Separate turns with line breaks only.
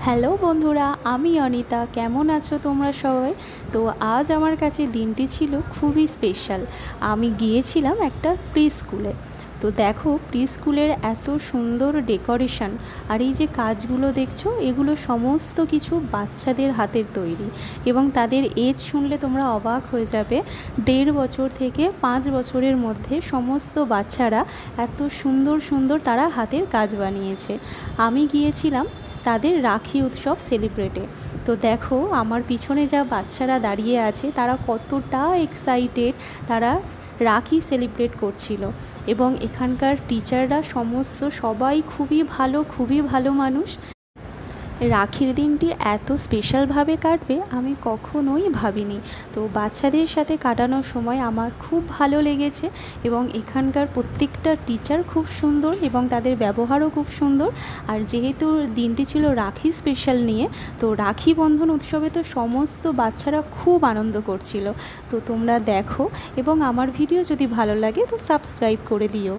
Hello বন্ধুরা, আমি অনিতা। কেমন আছো তোমরা সবাই? তো আজ আমার কাছে দিনটি ছিল খুবই স্পেশাল। আমি গিয়েছিলাম একটা প্রি স্কুলে। তো দেখো, প্রি স্কুলের এত সুন্দর ডেকোরেশন আর এই যে কাজগুলো দেখছো, এগুলো সমস্ত কিছু বাচ্চাদের হাতের তৈরি। এবং তাদের এজ শুনলে তোমরা অবাক হয়ে যাবে। 1.5 বছর থেকে 5 বছরের মধ্যে সমস্ত বাচ্চারা এত সুন্দর সুন্দর তারা হাতের কাজ বানিয়েছে। আমি গিয়েছিলাম তাদের রাখি উৎসব সেলিব্রেটে। তো দেখো, আমার পিছনে যা বাচ্চারা দাঁড়িয়ে আছে তারা কতটা এক্সাইটেড। তারা রাখি সেলিব্রেট করছিল। এবং এখানকার টিচাররা সমস্ত সবাই খুবই ভালো মানুষ। রাখির দিনটি এত স্পেশালভাবে কাটবে আমি কখনোই ভাবিনি। তো বাচ্চাদের সাথে কাটানোর সময় আমার খুব ভালো লেগেছে। এবং এখানকার প্রত্যেকটা টিচার খুব সুন্দর এবং তাদের ব্যবহারও খুব সুন্দর। আর যেহেতু দিনটি ছিল রাখি স্পেশাল নিয়ে, তো রাখি বন্ধন উৎসবে তো সমস্ত বাচ্চারা খুব আনন্দ করছিল। তো তোমরা দেখো, এবং আমার ভিডিও যদি ভালো লাগে তো সাবস্ক্রাইব করে দিও।